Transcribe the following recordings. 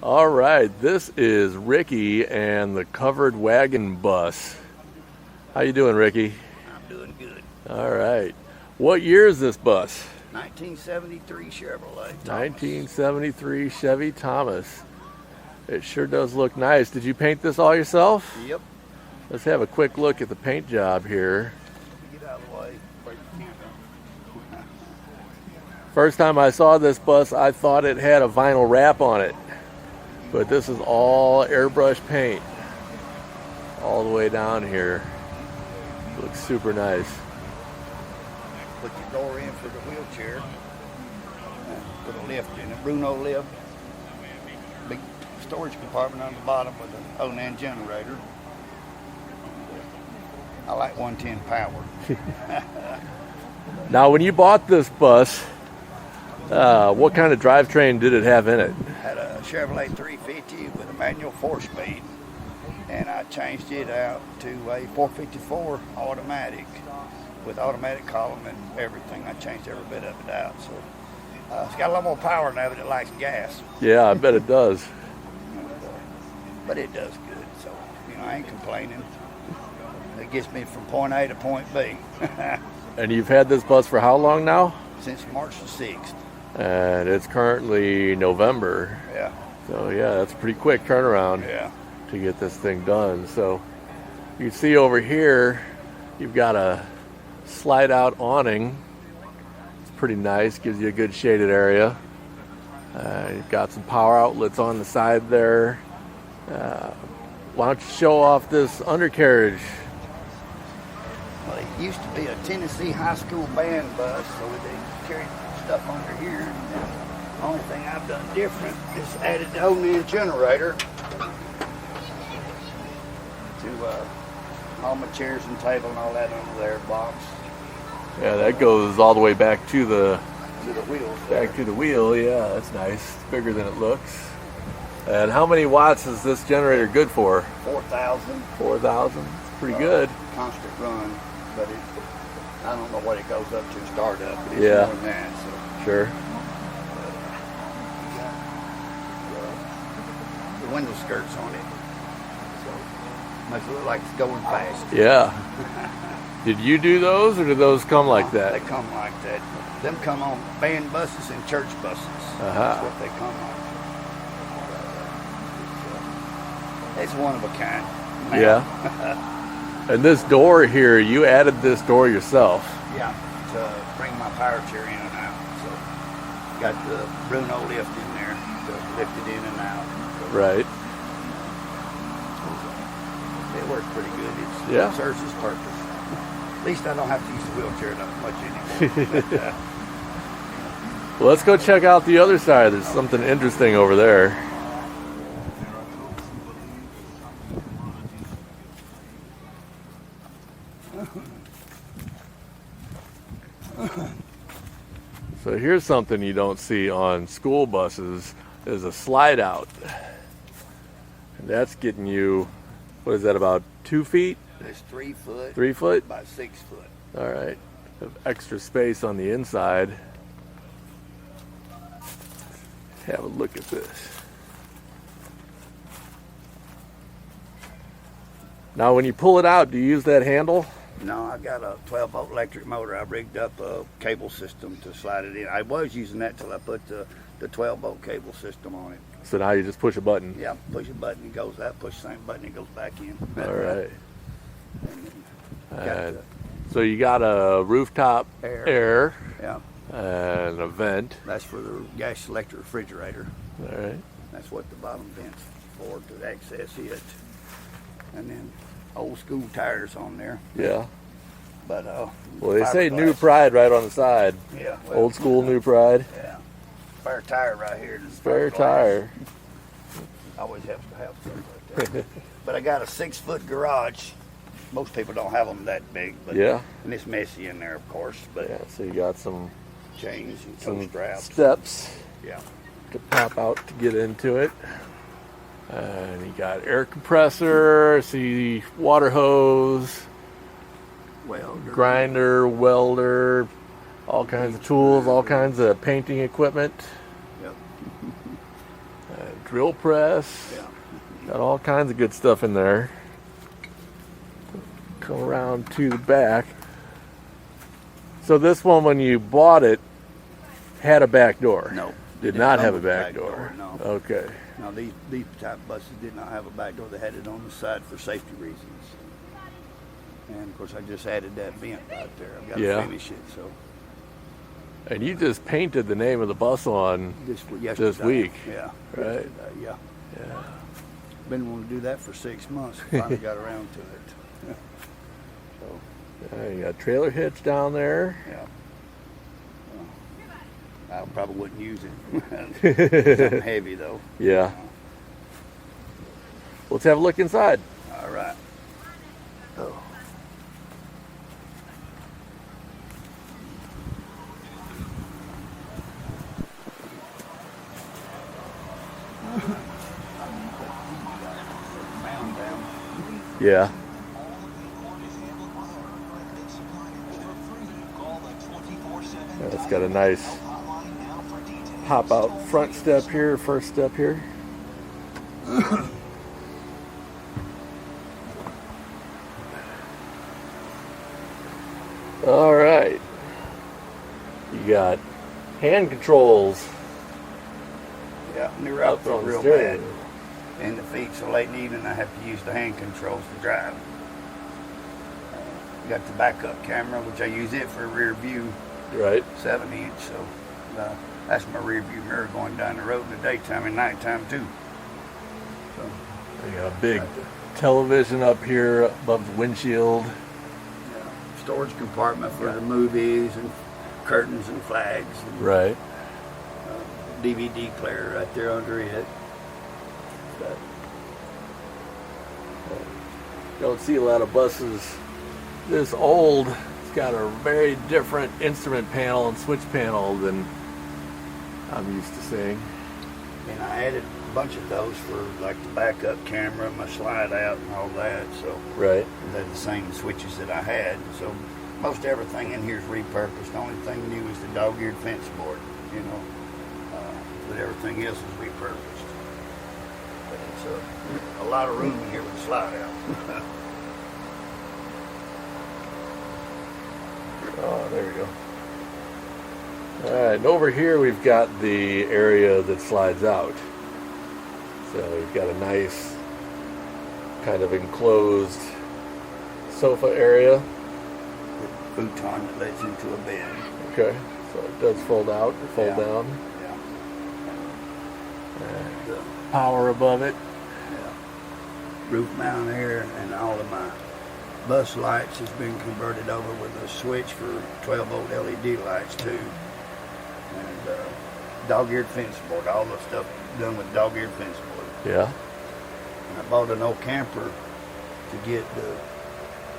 All right, this is Ricky and the Covered Wagon bus. How you doing, Ricky? I'm doing good. All right. What year is this bus? 1973 Chevrolet. 1973 Chevy Thomas. It sure does look nice. Did you paint this all yourself? Yep. Let's have a quick look at the paint job here. Get out of the way. First time I saw this bus, I thought it had a vinyl wrap on it. But this is all airbrush paint. All the way down here. Looks super nice. Put your door in for the wheelchair. Put a lift in it, Bruno lift. Big storage compartment on the bottom with an O&N generator. I like 110 power. Now, when you bought this bus, what kind of drivetrain did it have in it? Had a Chevrolet 350 with a manual 4-speed, and I changed it out to a 454 automatic with automatic column and everything. I changed every bit of it out, so it's got a lot more power now that it likes gas. Yeah, I bet it does. But it does good, so I ain't complaining. It gets me from point A to point B. And you've had this bus for how long now? Since March the 6th. And it's currently November. Yeah. So yeah, that's a pretty quick turnaround to get this thing done. So you see over here, you've got a slide out awning. It's pretty nice, gives you a good shaded area. You've got some power outlets on the side there. Why don't you show off this undercarriage? Well, it used to be a Tennessee high school band bus, so they carried stuff under here. The only thing I've done different is added the O&N generator to all my chairs and table and all that under there box. Yeah, that goes all the way back to the wheels. Back to the wheel. Yeah, that's nice. It's bigger than it looks. And how many watts is this generator good for? 4,000. 4,000. It's pretty good. Constant run, but I don't know what it goes up to startup, but it's more than that. So. Sure. The window skirts on it, so makes it look like it's going fast. Yeah. Did you do those, or did those come like that? They come like that. Them come on band buses and church buses. That's what they come on. It's one of a kind. Man. Yeah. And this door here, you added this door yourself. Yeah, to bring my power chair in and out. So got the Bruno lift in there to lift it in and out. So right. It works pretty good. It serves its purpose. At least I don't have to use the wheelchair that much anymore. But, well, let's go check out the other side. There's something interesting over there. So here's something you don't see on school buses is a slide out. And that's getting you, what is that, about 2 feet? it's 3 foot. 3 foot? By 6 foot. All right. Have extra space on the inside. Have a look at this. Now when you pull it out, do you use that handle? No, I got a 12-volt electric motor. I rigged up a cable system to slide it in. I was using that till I put the 12-volt cable system on it. So now you just push a button? Yeah, push a button, it goes out. Push the same button, it goes back in. All right. Got so you got a rooftop air yeah, and a vent. that's for the gas electric refrigerator. All right. That's what the bottom vent's for, to access it. And then old school tires on there. Yeah. But well, they say new pride right on the side. Yeah. Well, Old school new pride. Yeah. Spare tire right here. Spare tire. Always helps to have stuff like that. But I got a 6-foot garage. Most people don't have them that big. But Yeah. And it's messy in there, of course. But Yeah. So you got some chains and toe straps. steps Yeah. to pop out to get into it. And you got air compressor, see water hose, Welder. grinder, welder, all kinds of tools, all kinds of painting equipment. Yep. drill press. Yeah. Got all kinds of good stuff in there. Come around to the back. So this one, when you bought it, had a back door? No. Did not have a back door? No. Okay. Now these type buses did not have a back door. They had it on the side for safety reasons. And of course I just added that vent right there. I've got to finish it. So. And you just painted the name of the bus on this week. Yeah. Right? Yeah. Yeah. Been wanting to do that for 6 months. Finally got around to it. So. You got a trailer hitch down there. Yeah. I probably wouldn't use it. Something heavy though. Yeah. Let's have a look inside. All right. Oh. Yeah. It's got a nice pop out front step here, first step here. All right. You got hand controls. Yeah, and they're out there on the real steering. bad. In the feet, so late in the evening I have to use the hand controls to drive. Got the backup camera, which I use it for rear view. Right. 7-inch, so that's my rear view mirror going down the road in the daytime and nighttime too. So You got a big television up here above the windshield. yeah, storage compartment for the movies and curtains and flags. And, Right. DVD player right there under it. But, You don't see a lot of buses this old. It's got a very different instrument panel and switch panel than I'm used to seeing. and I added a bunch of those for like the backup camera, my slide out and all that. So Right. they're the same switches that I had. So most everything in here is repurposed. The only thing new is the dog-eared fence board, you know. But everything else is repurposed. But it's a lot of room in here with the slide out. Oh, there we go. All right, and over here we've got the area that slides out. So we've got a nice kind of enclosed sofa area. Futon that lets into a bed. Okay, so it does fold out, fold down. Yeah. And power above it. Yeah. Roof mount there, and all of my bus lights has been converted over with a switch for 12-volt LED lights too. And dog-eared fence board, all the stuff done with dog-eared fence board. Yeah. And I bought an old camper to get the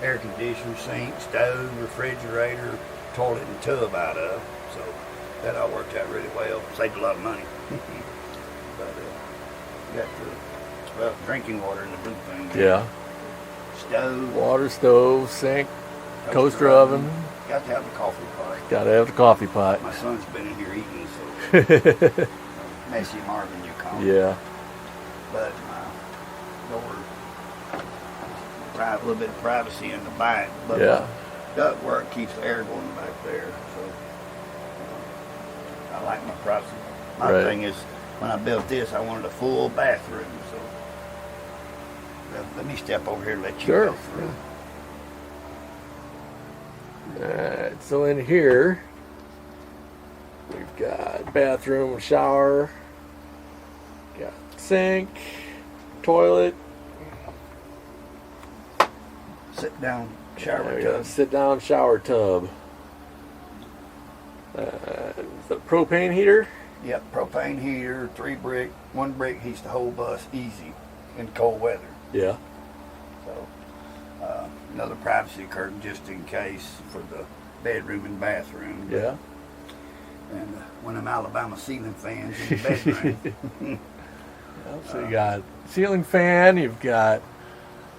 air conditioner, sink, stove, refrigerator, toilet, and tub out of. So that all worked out really well. Saved a lot of money. But got the drinking water in the blue thing. Yeah. Stove. Water stove, sink, toaster oven. Got to have the coffee pot. Got to have the coffee pot. My son's been in here eating, so Messy Marvin, you call him. Yeah. But my door, a little bit of privacy in the back. But Yeah. duct work keeps the air going back there. So I like my privacy. My Right. thing is, when I built this, I wanted a full bathroom. So let me step over here and let you Sure. go through. Alright, so in here we've got bathroom, shower, got sink, toilet, Sit down, shower there we go, tub. sit down shower tub. The propane heater. Yep, propane heater, 3 brick. 1 brick heats the whole bus easy in cold weather. Yeah. So another privacy curtain just in case for the bedroom and bathroom. Yeah. And one of them Alabama ceiling fans in the bedroom. So you got ceiling fan. You've got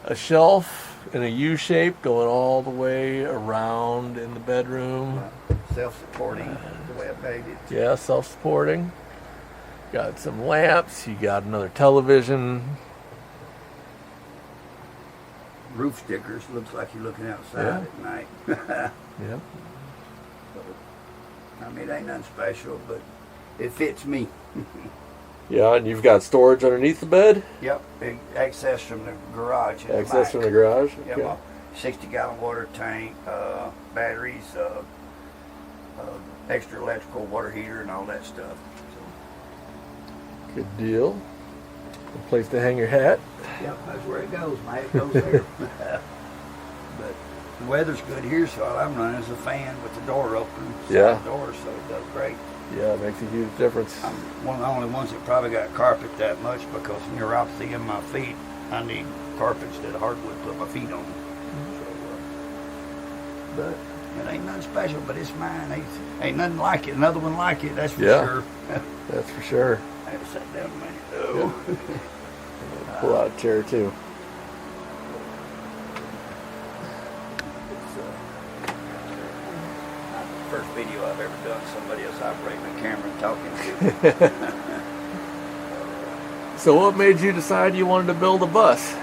a shelf in a U shape going all the way around in the bedroom. Self-supporting, the way I made it. Yeah, self-supporting. Got some lamps. You got another television. Roof stickers. Looks like you're looking outside at night. Yep. I mean, it ain't nothing special, but it fits me. Yeah, and you've got storage underneath the bed? Yep, big access from the garage. Access from the garage? Yep, Okay. 60-gallon water tank, batteries, extra electrical water heater, and all that stuff. Good deal. A place to hang your hat. Yep, that's where it goes. My hat goes there. But the weather's good here, so all I'm running is a fan with the door open. Yeah. The door, so it does great. Yeah, it makes a huge difference. I'm one of the only ones that probably got carpet that much because neuropathy in my feet. I need carpet instead of hardwood to put my feet on. So, But it ain't nothing special, but it's mine. Ain't nothing like it. Another one like it, that's for Yeah. sure. that's for sure. I have to sit down a minute. Oh. Pull out a chair too. It's not the first video I've ever done. Somebody else operating the camera and talking to. So what made you decide you wanted to build a bus?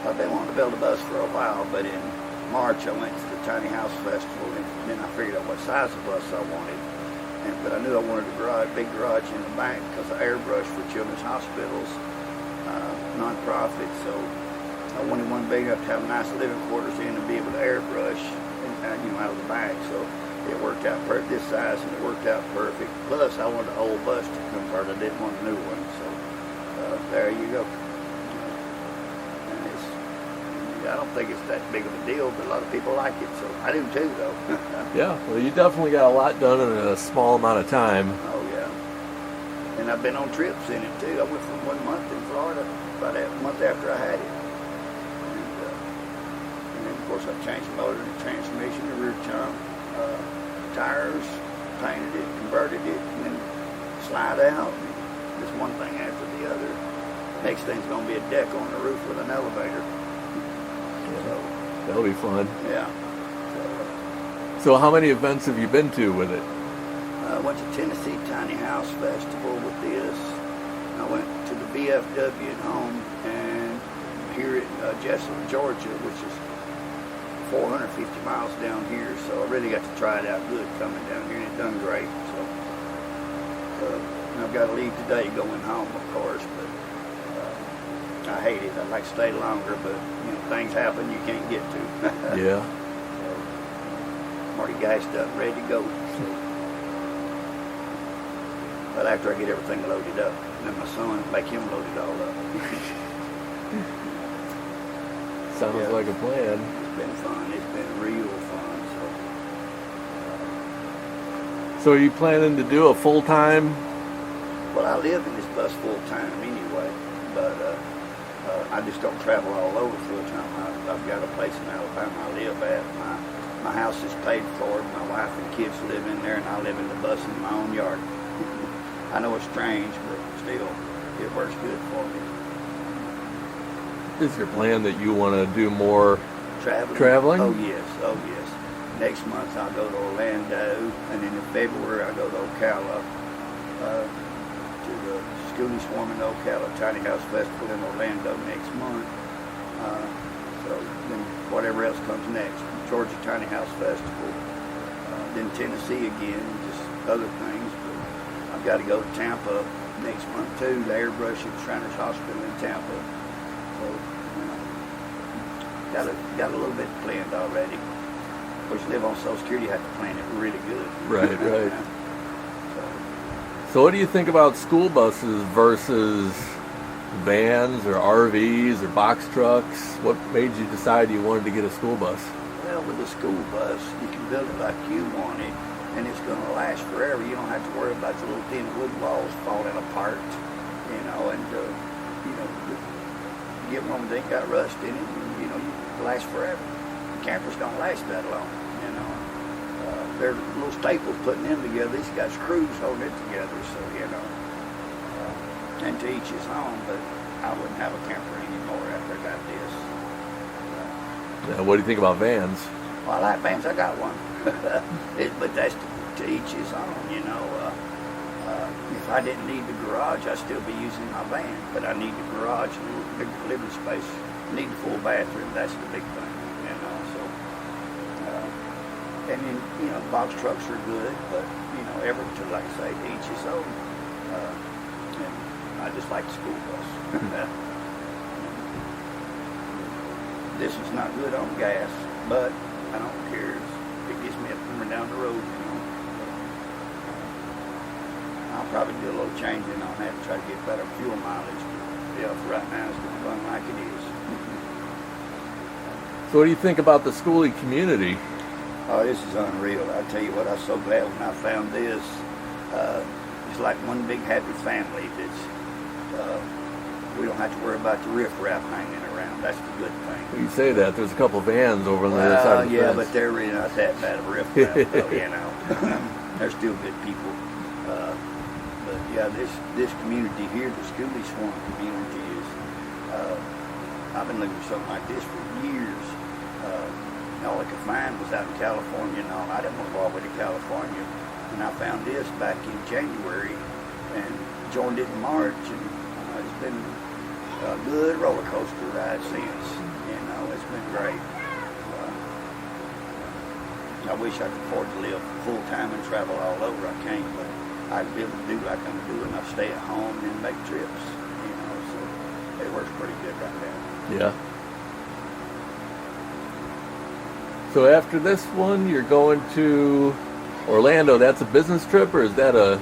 I've been wanting to build a bus for a while, but in March I went to the Tiny House Festival, and then I figured out what size of bus I wanted. But I knew I wanted a big garage in the back because of airbrush for children's hospitals, non-profit. So I wanted one big enough to have nice living quarters in and be able to airbrush and, out of the back. So it worked out perfect, this size, and it worked out perfect. Plus, I wanted the whole bus to convert. I didn't want a new one. So there you go. I don't think it's that big of a deal, but a lot of people like it, so I do too, though. Yeah, well, you definitely got a lot done in a small amount of time. Oh, yeah. And I've been on trips in it, too. I went for 1 month in Florida about a month after I had it. And then, of course, I changed the motor, the transmission, the rear trunk, tires, painted it, converted it, and then slide out. Just one thing after the other. Next thing's going to be a deck on the roof with an elevator. So, that'll be fun. Yeah. So how many events have you been to with it? I went to Tennessee Tiny House Festival with this. I went to the VFW at home and here at Jessup, Georgia, which is 450 miles down here. So I really got to try it out good coming down here, and it done great. So I've got to leave today going home, of course, but I hate it. I'd like to stay longer, but things happen you can't get to. Yeah. So, I'm already gassed up, ready to go. So, but after I get everything loaded up, then my son make him load it all up. Sounds like a plan. It's been fun. It's been real fun. So are you planning to do a full-time? Well, I live in this bus full time anyway, but I just don't travel all over full time. I've got a place in Alabama I live at. My house is paid for. My wife and kids live in there, and I live in the bus in my own yard. I know it's strange, but still, it works good for me. Is your plan that you want to do more Traveling? Oh, yes. Oh, yes. Next month, I'll go to Orlando, and then in February, I'll go to Ocala, to the Skoolie Swarming Ocala Tiny House Festival in Orlando next month. So then whatever else comes next, Georgia Tiny House Festival, then Tennessee again, just other things. But I've got to go to Tampa next month too, the airbrush at Shriners Hospital in Tampa. So got a little bit planned already. Of course, you live on Social Security, you have to plan it really good. Right, right. So what do you think about school buses versus vans or RVs or box trucks? What made you decide you wanted to get a school bus? Well, with a school bus, you can build it like you want it, and it's going to last forever. You don't have to worry about the little thin wood walls falling apart, and you get one that ain't got rust in it, and, you last forever. The campers don't last that long, They're little staples putting them together. These got screws holding it together, so, and to each his own, but I wouldn't have a camper anymore after I got this. Yeah, what do you think about vans? Well, I like vans. I got one. But that's to each his own, if I didn't need the garage, I'd still be using my van. But I need the garage, a little bigger living space, need the full bathroom. That's the big thing, you know. So, and then, you know, box trucks are good, but, you know, like I say, to each his own. And I just like the school bus. This is not good on gas, but I don't care. It gets me up and down the road, you know. I'll probably do a little changing on that to try to get better fuel mileage. Yeah, for right now it's going to run like it is. So what do you think about the Skoolie community? Oh, this is unreal. I tell you what, I was so glad when I found this. It's like one big happy family. We don't have to worry about the riffraff hanging around. That's the good thing. You say that. There's a couple vans over on the other side of the yeah, fence. but they're really not that bad of a riffraff, though, you know. They're still good people. But yeah, this community here, the Skoolie Swarm community, is. I've been looking for something like this for years. All I could find was out in California and all. I didn't want to go all the way to California. And I found this back in January and joined it in March. And it's been a good roller coaster ride since. You know, it's been great. I wish I could afford to live full time and travel all over. I can't, but I'd be able to do like I'm doing. I stay at home and make trips. You know, so it works pretty good right now. Yeah. So after this one, you're going to Orlando. That's a business trip, or is that a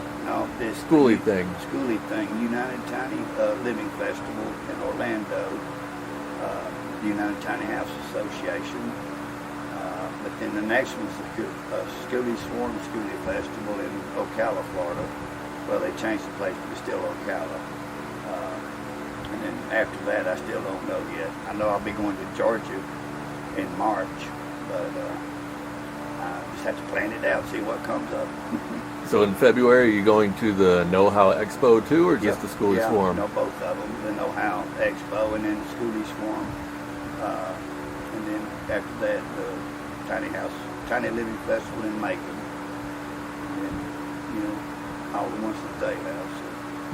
Skoolie thing? Skoolie thing. United Tiny Living Festival in Orlando. United Tiny House Association. But then the next one's the Skoolie Swarm Skoolie Festival in Ocala, Florida. Well, they changed the place, but it's still Ocala. And then after that, I still don't know yet. I know I'll be going to Georgia in March. But I just have to plan it out, see what comes up. So in February, are you going to the Know How Expo too, or just the Skoolie Swarm? No, both of them. The Know How Expo and then the Skoolie Swarm. And then after that, the Tiny Living Festival in Macon. And then, you know, all the ones that they have. So.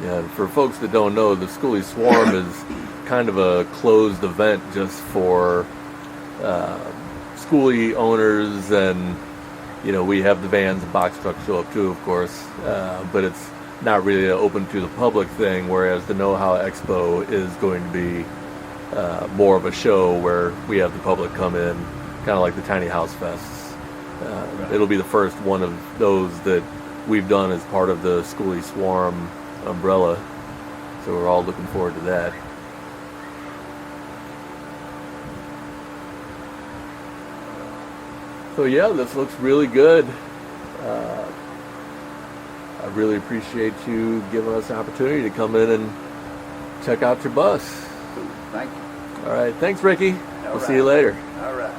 Yeah, for folks that don't know, the Skoolie Swarm is kind of a closed event just for Skoolie owners, and you know, we have the vans and box trucks show up too, of course, but it's not really an open to the public thing, whereas the Know How Expo is going to be more of a show where we have the public come in, kind of like the Tiny House Fests. Right. It'll be the first one of those that we've done as part of the Skoolie Swarm umbrella, so we're all looking forward to that. So yeah, this looks really good. I really appreciate you giving us the opportunity to come in and check out your bus. Cool. Thank you. All right, thanks, Ricky. We'll see you later. All right.